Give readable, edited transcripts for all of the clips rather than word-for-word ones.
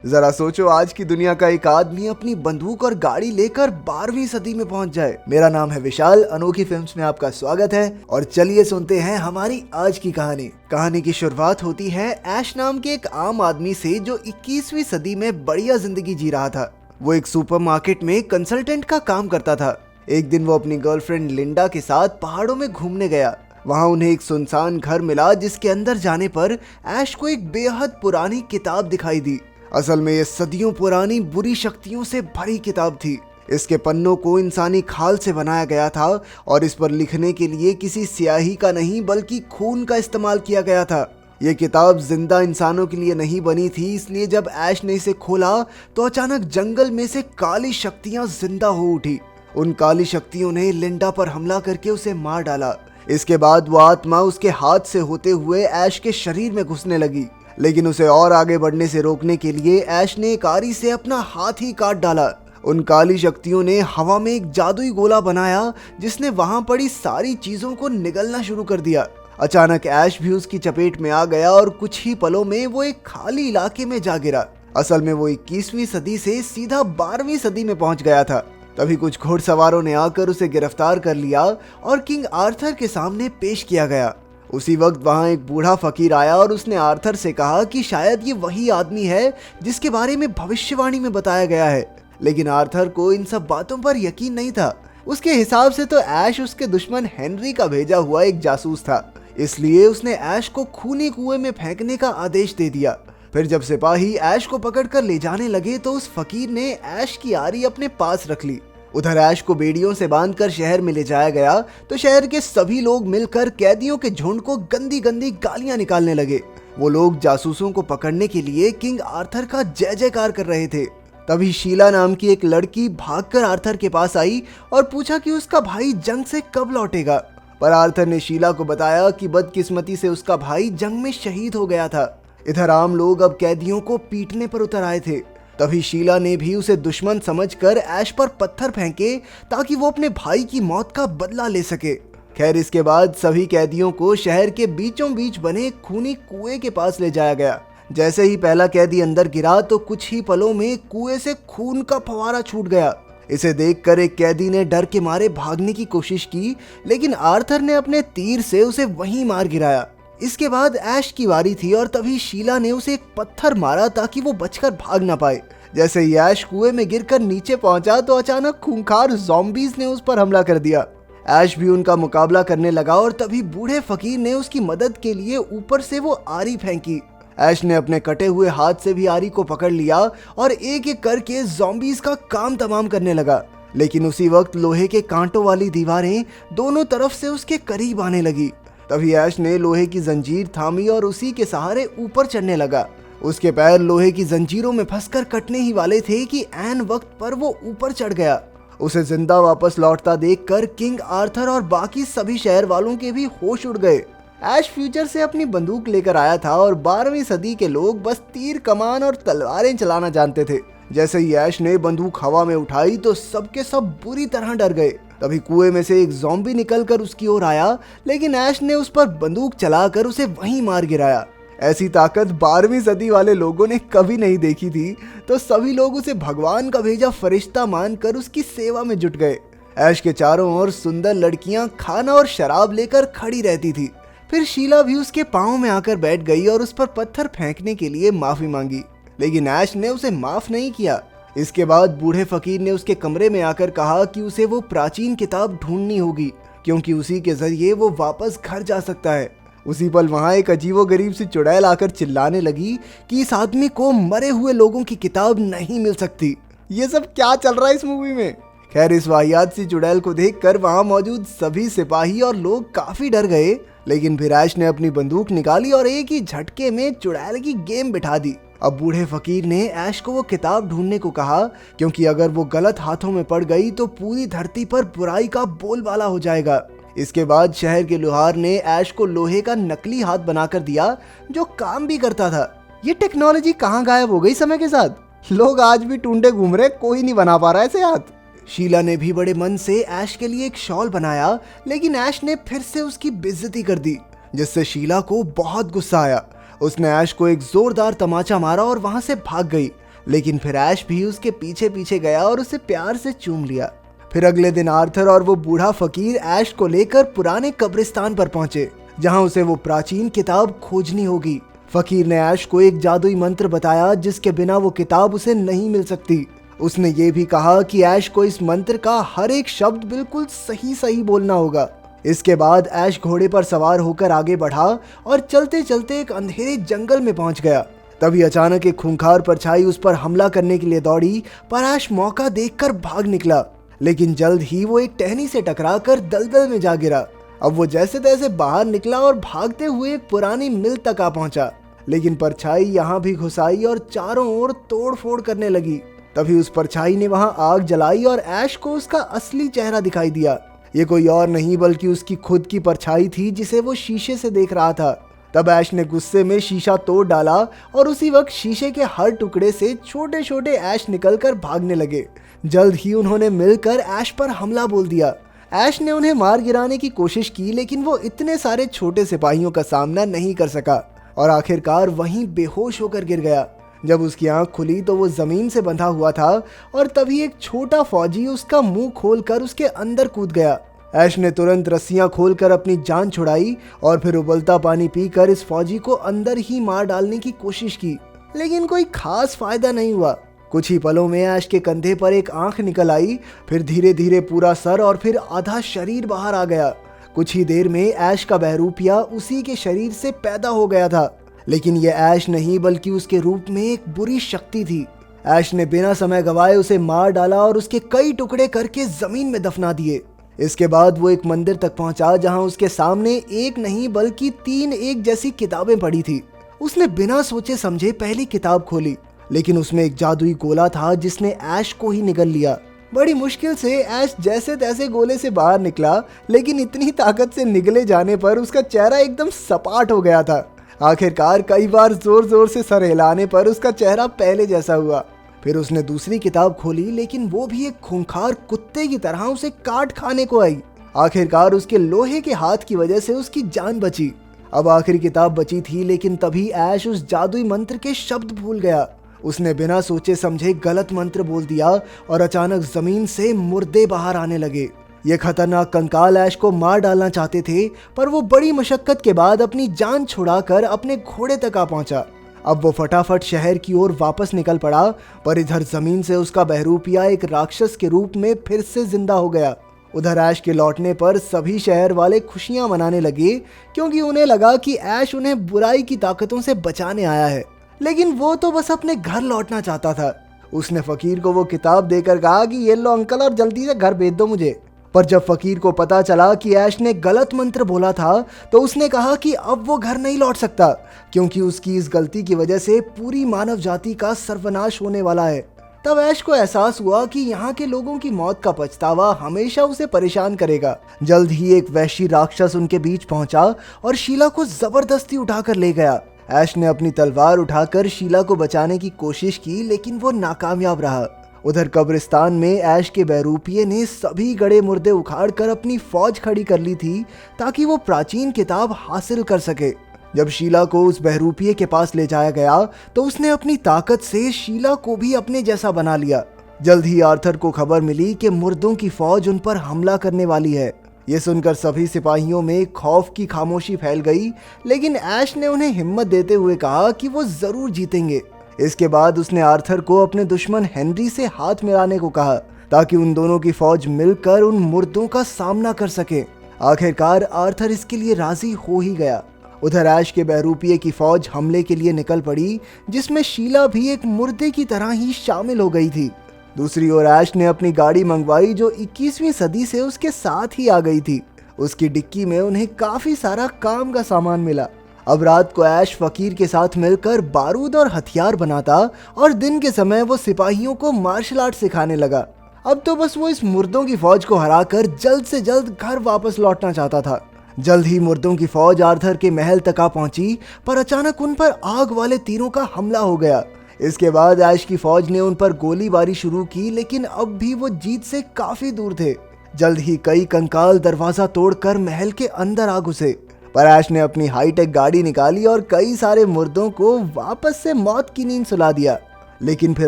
जरा सोचो, आज की दुनिया का एक आदमी अपनी बंदूक और गाड़ी लेकर 12वीं सदी में पहुंच जाए। मेरा नाम है विशाल, अनोखी फिल्म्स में आपका स्वागत है और चलिए सुनते हैं हमारी आज की कहानी। कहानी की शुरुआत होती है ऐश नाम के एक आम आदमी से जो 21वीं सदी में बढ़िया जिंदगी जी रहा था। वो एक सुपरमार्केट में कंसल्टेंट का काम करता था। एक दिन वो अपनी गर्लफ्रेंड लिंडा के साथ पहाड़ों में घूमने गया। वहाँ उन्हें एक सुनसान घर मिला जिसके अंदर जाने पर ऐश को एक बेहद पुरानी किताब दिखाई दी। असल में ये सदियों पुरानी बुरी शक्तियों से भरी किताब थी। इसके पन्नों को इंसानी खाल से बनाया गया था और इस पर लिखने के लिए किसी स्याही का नहीं बल्कि खून का इस्तेमाल किया गया था। ये किताब जिंदा इंसानों के लिए नहीं बनी थी, इसलिए जब ऐश ने इसे खोला तो अचानक जंगल में से काली शक्तियां जिंदा हो उठी। उन काली शक्तियों ने लिंडा पर हमला करके उसे मार डाला। इसके बाद वो आत्मा उसके हाथ से होते हुए ऐश के शरीर में घुसने लगी, लेकिन उसे और आगे बढ़ने से रोकने के लिए ऐश ने एक आरी से अपना हाथ ही काट डाला। उन काली शक्तियों ने हवा में एक जादुई गोला बनाया जिसने वहां पड़ी सारी चीजों को निगलना शुरू कर दिया। अचानक ऐश भी उसकी चपेट में आ गया और कुछ ही पलों में वो एक खाली इलाके में जा गिरा। असल में वो 21वीं सदी से सीधा 12वीं सदी में पहुंच गया था। तभी कुछ घुड़सवारों ने आकर उसे गिरफ्तार कर लिया और किंग आर्थर के सामने पेश किया गया। उसी वक्त वहां एक बूढ़ा फकीर आया और उसने आर्थर से कहा कि शायद ये वही आदमी है जिसके बारे में भविष्यवाणी में बताया गया है। लेकिन आर्थर को इन सब बातों पर यकीन नहीं था। उसके हिसाब से तो ऐश उसके दुश्मन हेनरी का भेजा हुआ एक जासूस था, इसलिए उसने ऐश को खूनी कुएं में फेंकने का आदेश दे दिया। फिर जब सिपाही ऐश को पकड़कर ले जाने लगे तो उस फकीर ने ऐश की आरी अपने पास रख ली। उधर ऐश को बेड़ियों से बांधकर शहर में ले जाया गया तो शहर के सभी लोग मिलकर कैदियों के झुंड को गंदी गंदी गालियां निकालने लगे। वो लोग जासूसों को पकड़ने के लिए किंग आर्थर का जय जयकार कर रहे थे। तभी शीला नाम की एक लड़की भागकर आर्थर के पास आई और पूछा कि उसका भाई जंग से कब लौटेगा। पर आर्थर ने शीला को बताया कि बदकिस्मती से उसका भाई जंग में शहीद हो गया था। इधर आम लोग अब कैदियों को पीटने पर उतर आए थे। तभी शीला ने भी उसे दुश्मन समझकर ऐश पर पत्थर फेंके ताकि वो अपने भाई की मौत का बदला ले सके। खैर, इसके बाद सभी कैदियों को शहर के बीचों बीच बने खूनी कुएं के पास ले जाया गया। जैसे ही पहला कैदी अंदर गिरा तो कुछ ही पलों में कुएं से खून का फवारा छूट गया। इसे देखकर एक कैदी ने डर के मारे भागने की कोशिश की, लेकिन आर्थर ने अपने तीर से उसे वहीं मार गिराया। इसके बाद ऐश की बारी थी और तभी शीला ने उसे एक पत्थर मारा ताकि वो बचकर भाग ना पाए। जैसे ही ऐश कुएं में गिरकर नीचे पहुंचा तो अचानक खूंखार ज़ॉम्बीज़ ने उस पर हमला कर दिया। ऐश भी उनका मुकाबला करने लगा और तभी बूढ़े फकीर ने उसकी मदद के लिए ऊपर से वो आरी फेंकी। ऐश ने अपने कटे हुए हाथ से भी आरी को पकड़ लिया और एक एक करके ज़ॉम्बीज़ का काम तमाम करने लगा। लेकिन उसी वक्त लोहे के कांटों वाली दीवारें दोनों तरफ से उसके करीब आने लगी। तभी ऐश ने लोहे की जंजीर थामी और उसी के सहारे ऊपर चढ़ने लगा। उसके पैर लोहे की जंजीरों में फंसकर कटने ही वाले थे कि ऐन वक्त पर वो ऊपर चढ़ गया। उसे जिंदा वापस लौटता देखकर किंग आर्थर और बाकी सभी शहर वालों के भी होश उड़ गए। ऐश फ्यूचर से अपनी बंदूक लेकर आया था और 12वीं सदी के लोग बस तीर कमान और तलवारें चलाना जानते थे। जैसे ही ऐश ने बंदूक हवा में उठाई तो सबके सब बुरी तरह डर गए। तभी कुएं में से एक ज़ॉम्बी निकलकर उसकी ओर आया, लेकिन ऐश ने उस पर बंदूक चलाकर उसे वहीं मार गिराया। ऐसी ताकत 12वीं सदी वाले लोगों ने कभी नहीं देखी थी, तो सभी लोग उसे भगवान का भेजा फरिश्ता मानकर उसकी सेवा में जुट गए। ऐश के चारों ओर सुंदर लड़कियां खाना और शराब लेकर खड़ी रहती थी। फिर शीला भी उसके पाँव में आकर बैठ गई और उस पर पत्थर फेंकने के लिए माफी मांगी, लेकिन ऐश ने उसे माफ नहीं किया। इसके बाद बूढ़े फकीर ने उसके कमरे में आकर कहा कि उसे वो प्राचीन किताब ढूंढनी होगी, क्योंकि उसी के जरिए वो वापस घर जा सकता है। उसी पल वहां एक अजीबोगरीब सी चुड़ैल आकर चिल्लाने लगी कि इस आदमी को मरे हुए लोगों की किताब नहीं मिल सकती। ये सब क्या चल रहा है इस मूवी में? खैर, इस वाहियात सी चुड़ैल को देखकर वहां मौजूद सभी सिपाही और लोग काफी डर गए, लेकिन फिर ऐश ने अपनी बंदूक निकाली और एक ही झटके में चुड़ैल की गेम बिठा दी। अब बूढ़े फकीर ने ऐश को वो किताब ढूंढने को कहा, क्योंकि अगर वो गलत हाथों में पड़ गई तो पूरी धरती पर बुराई का बोलबाला हो जाएगा। इसके बाद शहर के लोहार ने ऐश को लोहे का नकली हाथ बनाकर दिया जो काम भी करता था। ये टेक्नोलॉजी कहाँ गायब हो गई समय के साथ? लोग आज भी टूंडे घूम रहे, कोई नहीं बना पा रहा ऐसे हाथ। शीला ने भी बड़े मन से ऐश के लिए एक शॉल बनाया, लेकिन ऐश ने फिर से उसकी बेइज्जती कर दी, जिससे शीला को बहुत गुस्सा आया। उसने ऐश को एक जोरदार तमाचा मारा और वहां से भाग गई। लेकिन फिर ऐश भी उसके पीछे पीछे गया और उसे प्यार से चूम लिया। फिर अगले दिन आर्थर और वो बूढ़ा फकीर ऐश को लेकर पुराने कब्रिस्तान पर पहुंचे, जहां उसे वो प्राचीन किताब खोजनी होगी। फकीर ने ऐश को एक जादुई मंत्र बताया जिसके बिना वो किताब उसे नहीं मिल सकती। उसने ये भी कहा कि ऐश को इस मंत्र का हर एक शब्द बिल्कुल सही सही बोलना होगा। इसके बाद ऐश घोड़े पर सवार होकर आगे बढ़ा और चलते चलते एक अंधेरे जंगल में पहुंच गया। तभी अचानक एक खूंखार परछाई उस पर हमला करने के लिए दौड़ी, पर ऐश मौका देखकर भाग निकला, लेकिन जल्द ही वो एक टहनी से टकराकर दलदल में जा गिरा। अब वो जैसे तैसे बाहर निकला और भागते हुए एक पुरानी मिल तक आ पहुंचा, लेकिन परछाई यहाँ भी घुस आई और चारों ओर तोड़ फोड़ करने लगी। तभी उस परछाई ने वहां आग जलाई और ऐश को उसका असली चेहरा दिखाई दिया। ये कोई और नहीं बल्कि उसकी खुद की परछाई थी जिसे वो शीशे से देख रहा था। तब ऐश ने गुस्से में शीशा तोड़ डाला और उसी वक्त शीशे के हर टुकड़े से छोटे छोटे ऐश निकलकर भागने लगे। जल्द ही उन्होंने मिलकर ऐश पर हमला बोल दिया। ऐश ने उन्हें मार गिराने की कोशिश की, लेकिन वो इतने सारे छोटे सिपाहियों का सामना नहीं कर सका और आखिरकार वहीं बेहोश होकर गिर गया। जब उसकी आंख खुली तो वो जमीन से बंधा हुआ था और तभी एक छोटा फौजी उसका मुंह खोलकर उसके अंदर कूद गया। ऐश ने तुरंत रस्सियां खोलकर अपनी जान छुड़ाई और फिर उबलता पानी पीकर इस फौजी को अंदर ही मार डालने की कोशिश की, लेकिन कोई खास फायदा नहीं हुआ। कुछ ही पलों में ऐश के कंधे पर एक आंख निकल आई, फिर धीरे धीरे पूरा सर और फिर आधा शरीर बाहर आ गया। कुछ ही देर में ऐश का बहरूपिया उसी के शरीर से पैदा हो गया था, लेकिन ये ऐश नहीं बल्कि उसके रूप में एक बुरी शक्ति थी। ऐश ने बिना समय गवाए उसे मार डाला और उसके कई टुकड़े करके जमीन में दफना दिए। इसके बाद वो एक मंदिर तक पहुंचा जहां उसके सामने एक नहीं बल्कि 3 एक जैसी किताबें पड़ी थी। उसने बिना सोचे समझे पहली किताब खोली, लेकिन उसमें एक जादुई गोला था जिसने ऐश को ही निगल लिया। बड़ी मुश्किल से ऐश जैसे तैसे गोले से बाहर निकला, लेकिन इतनी ताकत से निगले जाने पर उसका चेहरा एकदम सपाट हो गया था। आखिरकार कई बार जोर जोर से सर हिलाने पर उसका चेहरा पहले जैसा हुआ। फिर उसने दूसरी किताब खोली, लेकिन वो भी एक खूंखार कुत्ते की तरह उसे काट खाने को आई। आखिरकार उसके लोहे के हाथ की वजह से उसकी जान बची। अब आखिरी किताब बची थी, लेकिन तभी ऐश उस जादुई मंत्र के शब्द भूल गया। उसने बिना सोचे समझे गलत मंत्र बोल दिया और अचानक जमीन से मुर्दे बाहर आने लगे। ये खतरनाक कंकाल ऐश को मार डालना चाहते थे, पर वो बड़ी मशक्कत के बाद अपनी जान छुड़ाकर अपने घोड़े तक आ पहुंचा। अब वो फटाफट शहर की ओर वापस निकल पड़ा, पर इधर जमीन से उसका बहरूपिया एक राक्षस के रूप में फिर से जिंदा हो गया। उधर ऐश के लौटने पर सभी शहर वाले खुशियां मनाने लगे, क्योंकि उन्हें लगा कि ऐश उन्हें बुराई की ताकतों से बचाने आया है। लेकिन वो तो बस अपने घर लौटना चाहता था। उसने फकीर को वो किताब देकर कहा कि ये लो अंकल और जल्दी से घर भेज दो मुझे। पर जब फकीर को पता चला कि ऐश ने गलत मंत्र बोला था, तो उसने कहा कि अब वो घर नहीं लौट सकता, क्योंकि उसकी इस गलती की वजह से पूरी मानव जाति का सर्वनाश होने वाला है। तब ऐश को एहसास हुआ कि यहाँ के लोगों की मौत का पछतावा हमेशा उसे परेशान करेगा। जल्द ही एक वहशी राक्षस उनके बीच पहुंचा और शीला को जबरदस्ती उठाकर ले गया। ऐश ने अपनी तलवार उठाकर शीला को बचाने की कोशिश की, लेकिन वो नाकामयाब रहा। उधर कब्रिस्तान में ऐश के बहरूपिये ने सभी गड़े मुर्दे उखाड़कर अपनी फौज खड़ी कर ली थी, ताकि वो प्राचीन किताब हासिल कर सके। जब शीला को उस बहरूपिये के पास ले जाया गया, तो उसने अपनी ताकत से शीला को भी अपने जैसा बना लिया। जल्द ही आर्थर को खबर मिली कि मुर्दों की फौज उन पर हमला करने वाली है। ये सुनकर सभी सिपाहियों में खौफ की खामोशी फैल गई, लेकिन ऐश ने उन्हें हिम्मत देते हुए कहा कि वो जरूर जीतेंगे। इसके बाद उसने आर्थर को अपने दुश्मन हेनरी से हाथ मिलाने को कहा, ताकि उन दोनों की फौज मिलकर उन मुर्दों का सामना कर सके। आखिरकार आर्थर इसके लिए राजी हो ही गया। उधर ऐश के बहरूपिये की फौज हमले के लिए निकल पड़ी, जिसमें शीला भी एक मुर्दे की तरह ही शामिल हो गई थी। दूसरी ओर ऐश ने अपनी गाड़ी मंगवाई, जो 21वीं सदी से उसके साथ ही आ गई थी। उसकी डिक्की में उन्हें काफी सारा काम का सामान मिला। अब रात को ऐश फकीर के साथ मिलकर बारूद और हथियार बनाता और दिन के समय वो सिपाहियों को मार्शल आर्ट सिखाने लगा। अब तो बस वो इस मुर्दों की फौज को हराकर जल्द से जल्द घर वापस लौटना चाहता था। जल्द ही मुर्दों की फौज आर्थर के महल तक आ पहुंची, पर अचानक उन पर आग वाले तीरों का हमला हो गया। इसके बाद ऐश की फौज ने उन पर गोलीबारी शुरू की, लेकिन अब भी वो जीत से काफी दूर थे। जल्द ही कई कंकाल दरवाजा तोड़कर महल के अंदर आ घुसे, पर ऐश ने अपनी हाईटेक गाड़ी निकाली और कई सारे मुर्दों को वापस से मौत की नींद सुला दिया। लेकिन फिर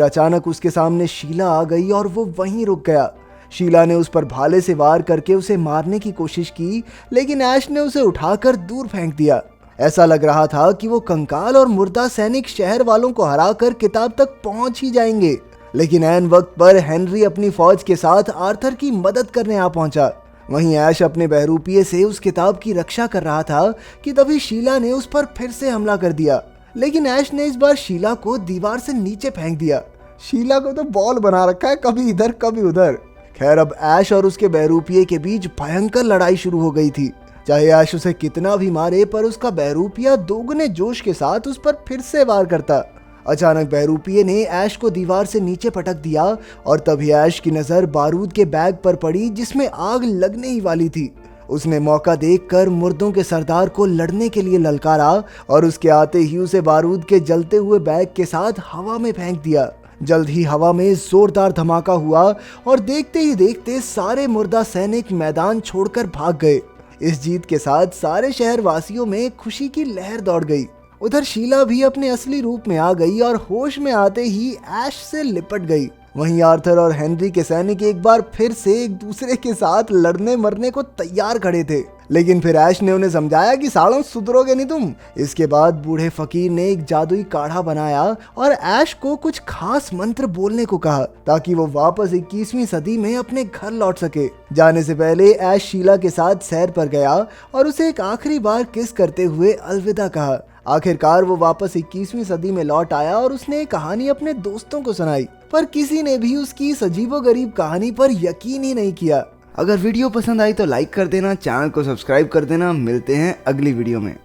अचानक उसके सामने शीला आ गई और वो वहीं रुक गया। शीला ने उस पर भाले से वार करके उसे मारने की कोशिश की, लेकिन ऐश ने उसे उठाकर दूर फेंक दिया। ऐसा लग रहा था कि वो कंकाल और मुर्दा सैनिक शहर वालों को हराकर किताब तक पहुंच ही जाएंगे। लेकिन ऐन वक्त पर हेनरी अपनी फौज के साथ आर्थर की मदद करने आ पहुंचा। वहीं ऐश अपने बहरूपिये से उस किताब की रक्षा कर रहा था कि तभी शीला ने उस पर फिर से हमला कर दिया। लेकिन ऐश ने इस बार शीला को दीवार से नीचे फेंक दिया। शीला को तो बॉल बना रखा है, कभी इधर कभी उधर। खैर, अब ऐश और उसके बहरूपिये के बीच भयंकर लड़ाई शुरू हो गई थी। चाहे ऐश उसे कितना भी मारे, पर उसका बहरूपिया दोगुने जोश के साथ उस पर फिर से वार करता। अचानक बहरूपिये ने ऐश को दीवार से नीचे पटक दिया और तभी ऐश की नजर बारूद के बैग पर पड़ी जिसमें आग लगने ही वाली थी। उसने मौका देखकर मुर्दों के सरदार को लड़ने के लिए ललकारा और उसके आते ही उसे बारूद के जलते हुए बैग के साथ हवा में फेंक दिया। जल्द ही हवा में जोरदार धमाका हुआ और देखते ही देखते सारे मुर्दा सैनिक मैदान छोड़कर भाग गए। इस जीत के साथ सारे शहर वासियों में खुशी की लहर दौड़ गई। उधर शीला भी अपने असली रूप में आ गई और होश में आते ही ऐश से लिपट गई। वहीं आर्थर और हेनरी के सैनिक एक बार फिर से एक दूसरे के साथ लड़ने मरने को तैयार खड़े थे। लेकिन फिर ऐश ने उन्हें समझाया कि सालों सुधरोगे नहीं तुम। इसके बाद बूढ़े फकीर ने एक जादुई काढ़ा बनाया और ऐश को कुछ खास मंत्र बोलने को कहा ताकि वो वापस 21वीं सदी में अपने घर लौट सके। जाने से पहले ऐश शीला के साथ सैर पर गया और उसे एक आखिरी बार किस करते हुए अलविदा कहा। आखिरकार वो वापस 21वीं सदी में लौट आया और उसने एक कहानी अपने दोस्तों को सुनाई, पर किसी ने भी उसकी इस अजीबोगरीब कहानी पर यकीन ही नहीं किया। अगर वीडियो पसंद आई तो लाइक कर देना, चैनल को सब्सक्राइब कर देना। मिलते हैं अगली वीडियो में।